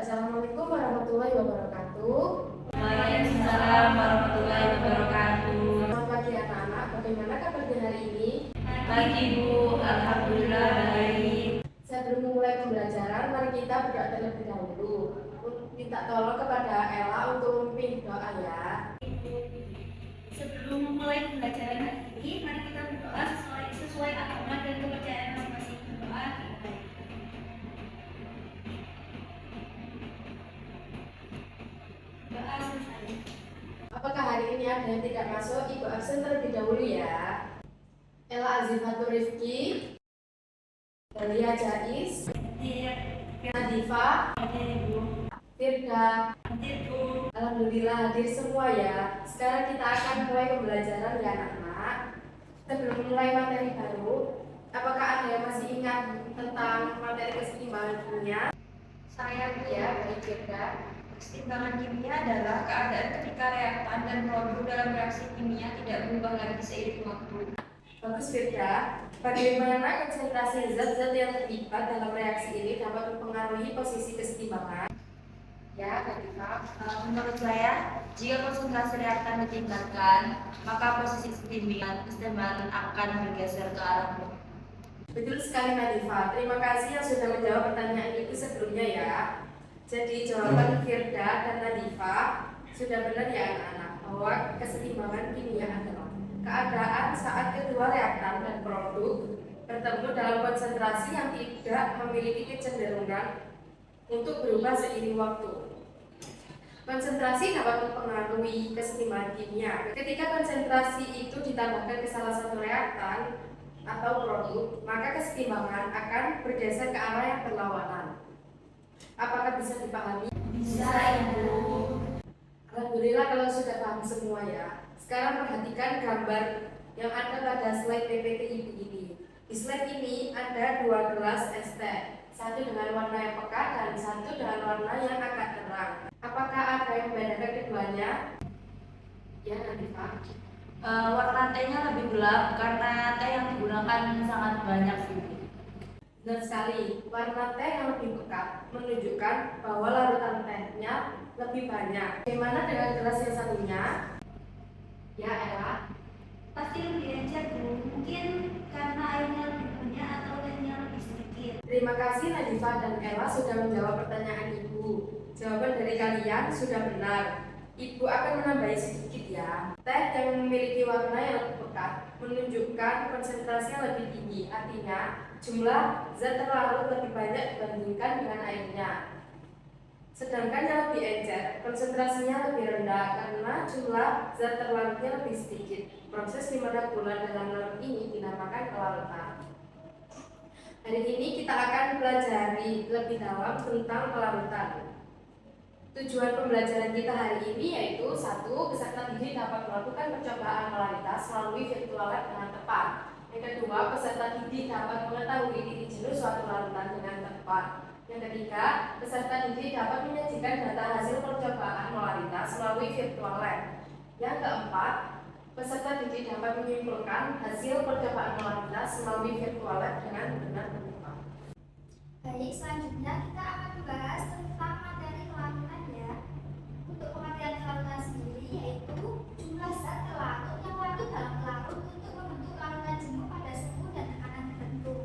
Assalamualaikum warahmatullahi wabarakatuh. Waalaikumsalam warahmatullahi wabarakatuh. Selamat pagi anak-anak, bagaimana kabar di hari ini? Pagi Bu, alhamdulillah baik. Sebelum memulai pembelajaran, mari kita berdoa terlebih dahulu. Minta tolong kepada Ella untuk memimpin doa ya. Sebelum memulai pembelajaran hari ini, mari kita berdoa sesuai agama dan kepercayaan masing-masing. Berdoa. Doa selesai. Apakah hari ini ada yang tidak masuk? Ibu absen terlebih dahulu ya. Ella Azifatul Rifki, Dalia Jais, Nadifa, Firda. Alhamdulillah hadir semua ya. Sekarang kita akan mulai pembelajaran ya anak-anak. Sebelum mulai materi baru, apakah ada yang masih ingat tentang materi keseimbangan kimia? Saya Ya, baik Firda. Keseimbangan kimia adalah keadaan ketika reaktan dan produk dalam reaksi kimia tidak berubah lagi seiring waktu. Bagus Firda. Bagaimana konsentrasi zat-zat yang terlibat dalam reaksi ini dapat mempengaruhi posisi keseimbangan? Ya, Nadifa. Menurut saya, jika konsentrasi reaktan ditingkatkan, maka posisi keseimbangan akan bergeser ke arah bawah. Betul sekali Nadifa. Terima kasih yang sudah menjawab pertanyaan itu sebelumnya ya. Jadi jawaban Firda dan Nadifa sudah benar ya anak-anak, bahwa keseimbangan kimia adalah keadaan saat kedua reaktan dan produk bertemu dalam konsentrasi yang tidak memiliki kecenderungan untuk berubah seiring waktu. Konsentrasi dapat mempengaruhi keseimbangan kimia. Ketika konsentrasi itu ditambahkan ke salah satu reaktan atau produk, maka keseimbangan akan bergeser ke arah yang berlawanan. Apakah bisa dipahami? Bisa Ibu. Alhamdulillah kalau sudah paham semua ya. Sekarang perhatikan gambar yang ada pada slide PPT Ibu ini. Di slide ini ada dua gelas es teh, satu dengan warna yang pekat dan satu dengan warna yang agak terang. Apakah ada yang membedakan keduanya? Ya, Nadifa. Warna tehnya lebih gelap karena teh yang digunakan sangat banyak sih. Benar sekali, warna teh yang lebih pekat menunjukkan bahwa larutan tehnya lebih banyak. Bagaimana dengan gelas yang satunya? Ya, Ella. Pasti lebih encer Bu. Mungkin karena airnya lebih banyak atau tehnya lebih sedikit. Terima kasih Nadifa dan Ella sudah menjawab pertanyaan Ibu. Jawaban dari kalian sudah benar. Ibu akan menambahi sedikit ya. Teh yang memiliki warna yang lebih pekat menunjukkan konsentrasinya lebih tinggi. Artinya jumlah zat terlarut lebih banyak dibandingkan dengan airnya. Sedangkan yang lebih encer, konsentrasinya lebih rendah karena jumlah zat terlarutnya lebih sedikit. Proses di mana gula dalam larut ini dinamakan kelarutan. Hari ini kita akan pelajari lebih dalam tentang kelarutan. Tujuan pembelajaran kita hari ini yaitu 1. Peserta didik dapat melakukan percobaan molaritas melalui virtual lab dengan tepat. Yang kedua, peserta didik dapat mengetahui titik jenuh suatu larutan dengan tepat. Yang ketiga, peserta didik dapat menyajikan data hasil percobaan molaritas melalui virtual lab. Yang keempat, peserta didik dapat menyimpulkan hasil percobaan molaritas melalui virtual lab dengan benar dan tepat. Baik, selanjutnya kita akan membahas tentang materi kelarutan ya. Untuk pengertian kelarutan sendiri yaitu jumlah zat terlarut yang larut dalam larut untuk membentuk larutan jenuh pada suhu dan tekanan tertentu.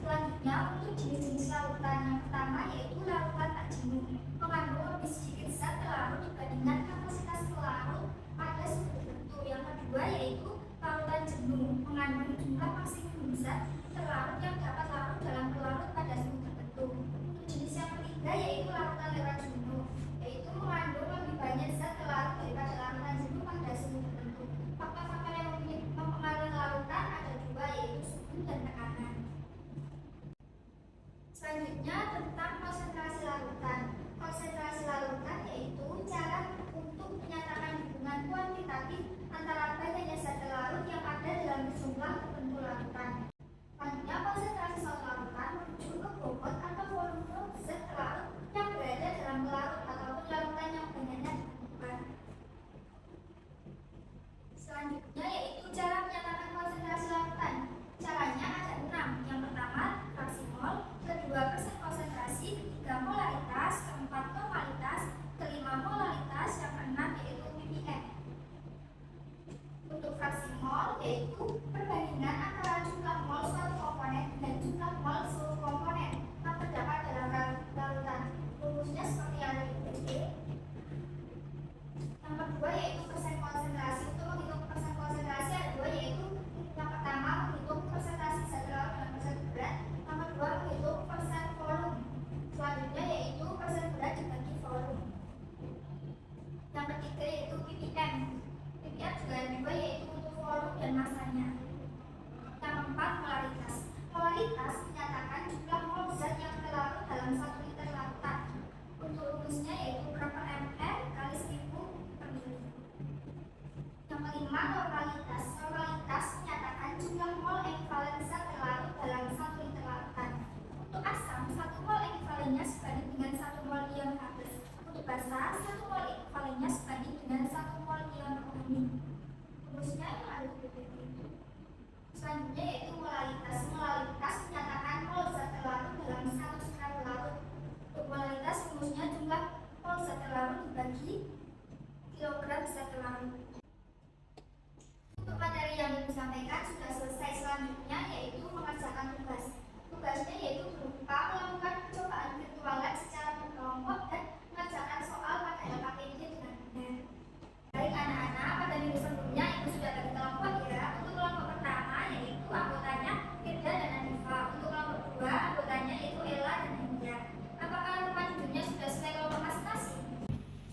Selanjutnya untuk jenis-jenis larutan, yang pertama yaitu larutan tak jenuh, mengandung lebih sedikit zat terlarut dibandingkan kapasitas pelarut pada suhu tertentu. Yang kedua yaitu larutan jenuh, mengandung jumlah maksimum zat terlarut yang dapat larut dalam pelarut pada suhu tertentu. Untuk jenis yang ketiga yaitu larutan lewat jenuh, yaitu mengandung lebih banyak zat terlarut daripada larutan jenuh pada suhu tertentu. Faktor-faktor yang mempengaruhi larutan ada dua, yaitu suhu dan tekanan. Selanjutnya tentang konsentrasi larutan. Konsentrasi larutan yaitu cara untuk menyatakan hubungan kuantitatif antara banyaknya zat terlarut yang ada dalam jumlah tertentu larutan. Selanjutnya, konsentrasi suatu larutan merujuk ke bobot atau volume zat terlarut yang berada dalam larut ataupun larutan yang banyaknya ditemukan. Selanjutnya yaitu cara menyatakan konsentrasi larutan. Caranya ada 6. Yang pertama fraksi mol, kedua persen konsentrasi, ketiga molaritas, keempat basa, 1 mol ekuivalennya sebanding dengan 1 mol ion organik. Rumusnya yang ada di PPT. Selanjutnya yaitu molalitas. Molalitas menyatakan mol zat terlarut dalam 1 sekali larut. Untuk molalitas rumusnya jumlah mol zat terlarut dibagi kilogram zat terlarut. Untuk materi yang disampaikan sudah selesai. Selanjutnya yaitu mengerjakan tugas. Tugasnya yaitu berupa melakukan percobaan virtual lab secara berkelompok dan mengerjakan soal pada LKPD dengan benar. Baik anak-anak, pada minggu sebelumnya ibu sudah bagi kelompok ya. Untuk kelompok pertama yaitu anggotanya Firda dan Hanifa. Untuk kelompok kedua anggotanya yaitu Ella dan Hendra. Apakah teman judulnya sudah selesai kelompok masing-masing?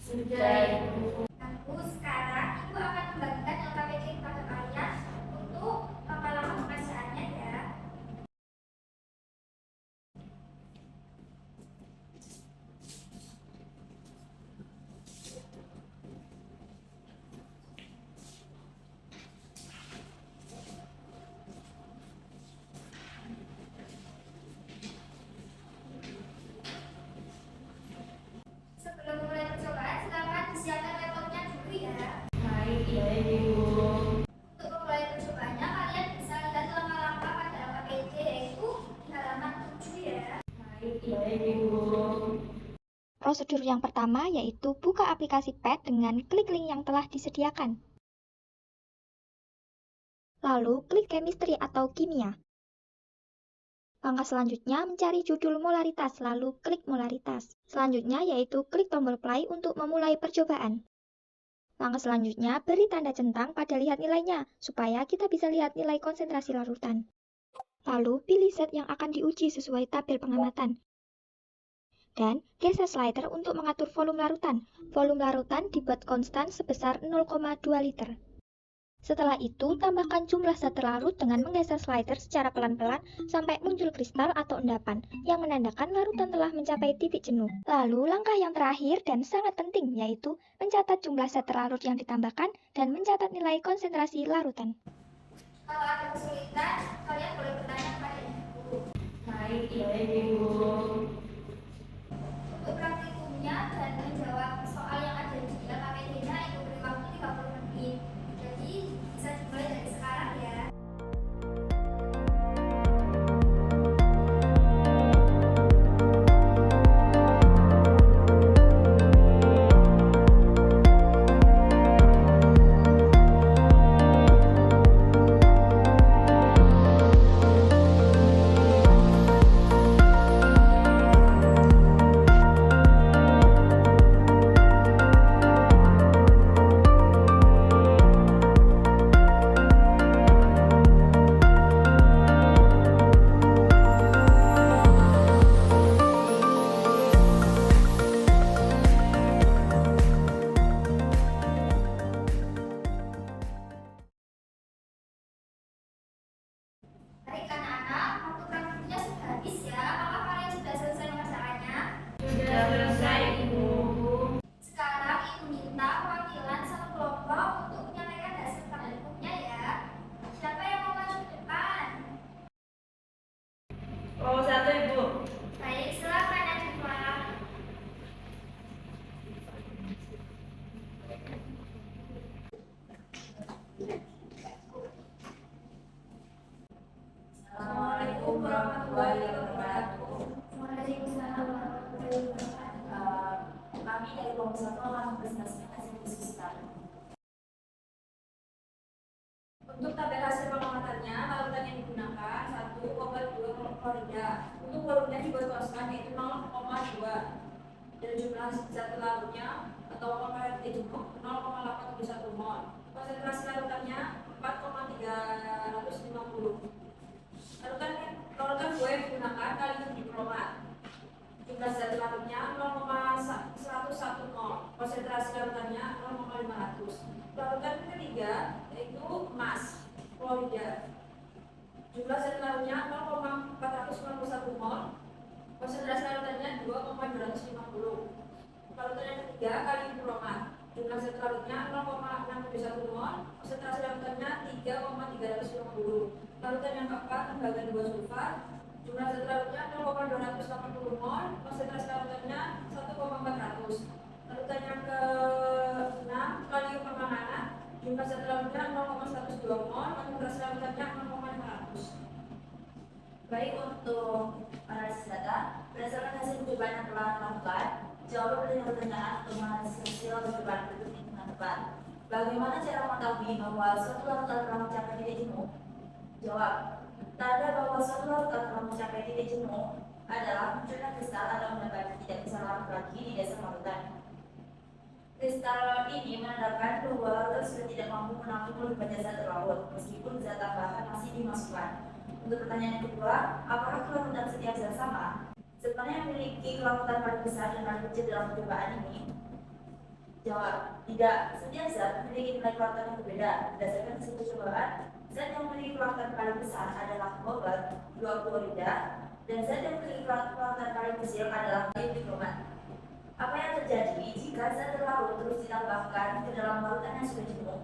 Sudah, Ibu. Bagus, sekarang ibu akan membagikan LKPD kepada kalian untuk lama-lama pengerjaannya ya. Sebelum mulai percobaan, silakan disiapkan laptopnya dulu ya. Baik, ya Ibu. Untuk memulai percobaannya, kalian bisa lihat langkah-langkah pada LKPD yaitu di halaman 7 ya. Baik, ya Ibu. Prosedur yang pertama yaitu buka aplikasi PET dengan klik link yang telah disediakan. Lalu klik chemistry atau kimia. Langkah selanjutnya mencari judul molaritas, lalu klik molaritas. Selanjutnya yaitu klik tombol play untuk memulai percobaan. Langkah selanjutnya beri tanda centang pada lihat nilainya, supaya kita bisa lihat nilai konsentrasi larutan. Lalu pilih zat yang akan diuji sesuai tabel pengamatan. Dan geser slider untuk mengatur volume larutan. Volume larutan dibuat konstan sebesar 0,2 liter. Setelah itu, tambahkan jumlah zat terlarut dengan menggeser slider secara pelan-pelan sampai muncul kristal atau endapan yang menandakan larutan telah mencapai titik jenuh. Lalu, langkah yang terakhir dan sangat penting yaitu mencatat jumlah zat terlarut yang ditambahkan dan mencatat nilai konsentrasi larutan. Kalau ada kesulitan, kalian boleh bertanya kepada ibu. Baik, ya Ibu. Untuk praktikumnya dan menjawab soal yang ada di LKPD-nya, ibu beri waktu 30 menit. Jadi bisa dimulai dari sekarang ya. Baik anak-anak, waktu praktiknya sudah habis ya. Apakah kalian sudah selesai mengerjakannya? Sudah selesai, Ibu. Sekarang ibu minta perwakilan satu kelompok untuk menyampaikan hasil praktikumnya ya. Siapa yang mau maju ke depan? Kelompok 1, Ibu. Baik, silakan Najwa. Assalamualaikum warahmatullahi wabarakatuh. Waalaikumsalam warahmatullahi wabarakatuh. Kami dari kelompok 1 akan mempresentasikan hasil diskusi kami. Untuk tabel hasil pengamatannya, larutan yang digunakan 1, obat 2, klorida. Untuk klorida dibuat konstan yaitu 0,2 dan jumlah zat larutnya atau KRT jenuh 0,871 mol. Konsentrasi larutannya 4,350. Larutan 2 yang digunakan kalium dikromat. Jumlah zat larutnya 0,101 mol. Konsentrasi larutannya 0,500. Larutan ketiga yaitu emas klorida. Jumlah zat larutnya 0,491 mol. Konsentrasi larutannya 2,250. Larutan yang ketiga kalium bromat. Jumlah zat larutnya 0,671 mol. Konsentrasi larutannya 3,350. Larutan yang keempat tembaga 2 sulfat. Jumlah zat larutnya 0,280 mol. Konsentrasi larutannya 1,400. Baik, untuk analisis data, berdasarkan hasil percobaan yang telah dilakukan, jawaban dari pertanyaan untuk menganalisis hasil percobaan berikut ini dengan tepat. Bagaimana cara mengetahui bahwa suatu larutan telah mencapai titik jenuh? Jawab. Tanda bahwa suatu larutan telah mencapai titik jenuh adalah munculnya kristal atau benda tidak bisa larut lagi di dasar larutan. Kristal ini menandakan bahwa larutan sudah tidak mampu menampung lebih banyak zat terlarut, meskipun zat tambahan masih dimasukkan. Untuk pertanyaan yang kedua, apakah kelarutan setiap zat sama? Sebenarnya memiliki kelarutan paling besar dan paling kecil dalam percobaan ini. Jawab, tidak. Setiap zat memiliki nilai kelarutan yang berbeda. Berdasarkan hasil percobaan, zat yang memiliki kelarutan paling besar adalah obat, fluorida, dan zat yang memiliki kelarutan paling kecil adalah dikromat. Apa yang terjadi jika zat terlarut terus ditambahkan ke dalam larutan yang sudah jenuh?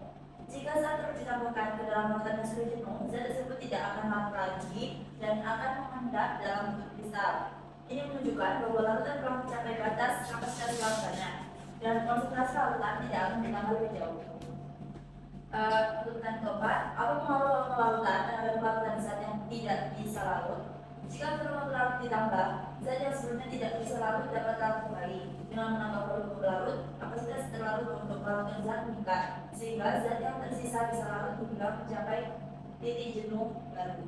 Jika zat terus ditambahkan ke dalam larutan yang sudah jenuh, zat tersebut tidak akan larut lagi dan akan mengendap dalam bentuk kristal. Ini menunjukkan bahwa larutan telah mencapai batas kapasitas larutannya dan konsentrasi larutan tidak akan ditambah lebih jauh. Untuk pertanyaan keempat, apa pengaruh larutan terhadap larutan zat yang tidak bisa larut? Jika volume larut ditambah, zat yang sebelumnya tidak bisa larut dapat larut kembali. Dengan menambah volume larut, kapasitas terlarut untuk larutan zat meningkat, sehingga zat yang tersisa bisa larut hingga mencapai titik jenuh baru.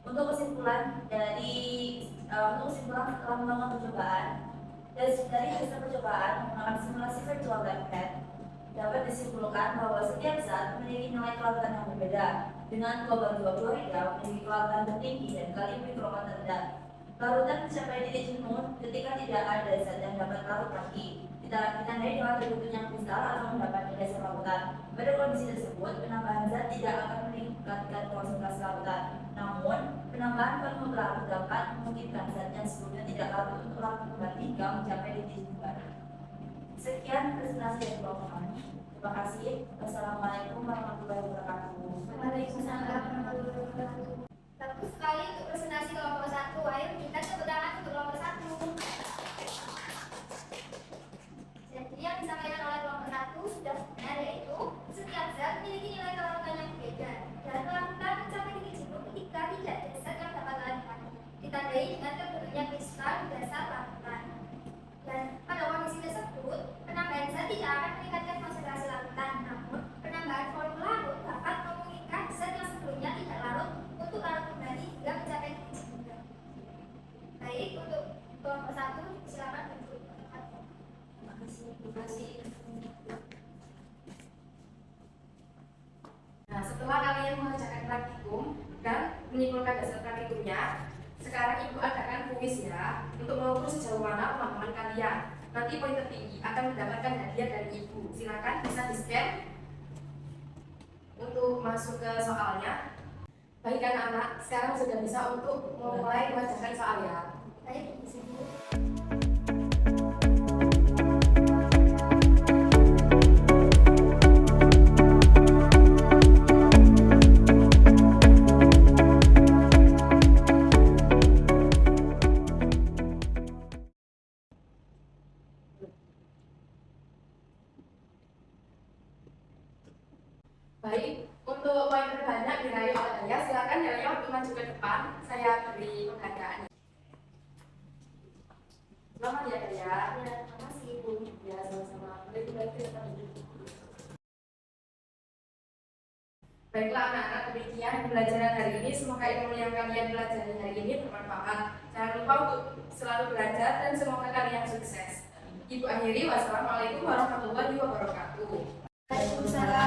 Untuk kesimpulan setelah melakukan percobaan, dari hasil percobaan menggunakan simulasi virtual lab dapat disimpulkan bahwa setiap zat memiliki nilai kelarutan yang berbeda. Dengan dua fluorida memiliki kelarutan tertinggi dan kalium dikromat terendah. Larutan mencapai titik jenuh ketika tidak ada zat yang dapat larut lagi. Ditandai dengan terbentuknya kristal atau mendapatkan dasar larutan. Pada kondisi tersebut, penambahan zat tidak akan meningkatkan konsentrasi larutan. Namun, penambahan volume larut dapat memungkinkan zat yang sebelumnya tidak larut untuk larut kembali hingga mencapai titik jenuh baru. Sekian presentasi dari kelompok kami. Terima kasih. Wassalamualaikum warahmatullahi wabarakatuh. Waalaikumsalam warahmatullahi wabarakatuh. Bagus sekali untuk presentasi kelompok 1. Ayo kita tepuk tangan untuk kelompok 1. Jadi yang disampaikan oleh kelompok 1 sudah benar, yaitu setiap zat memiliki nilai kelarutan yang berbeda dan kelarutan mencapai titik jenuh ketika tidak ada zat yang dapat larut lagi. Ditandai dengan terbentuknya kristal di dasar larutan. Dan pada kondisi tersebut, penambahan zat tidak akan meningkatkan konsentrasi larutan, namun penambahan volume larut dapat memungkinkan zat yang sebelumnya tidak larut untuk larut kembali hingga mencapai titik jenuh. Baik, untuk kelompok 1 silakan untuk Terima kasih. Nah, setelah kalian mengerjakan praktikum dan menyimpulkan hasil praktikumnya, sekarang Ibu adakan kuis ya, untuk mengukur sejauh mana pemahaman kalian. Nanti poin tertinggi akan mendapatkan hadiah dari Ibu. Silakan bisa di-scan untuk masuk ke soalnya. Baik anak-anak, sekarang sudah bisa untuk memulai mengerjakan soal ya. baik di sini. Baik, untuk poin terbanyak diraih oleh Daya, silakan Daya untuk maju ke depan. Saya beri penghargaan. Selamat ya Daya. Ya, terima kasih Ibu. Ya, sama-sama. Baik ke depan dulu. Baiklah anak-anak, demikian pembelajaran hari ini. Semoga ilmu yang kalian pelajari hari ini bermanfaat. Jangan lupa untuk selalu belajar dan semoga kalian sukses. Ibu akhiri, wassalamualaikum warahmatullahi wabarakatuh. Waalaikumsalam.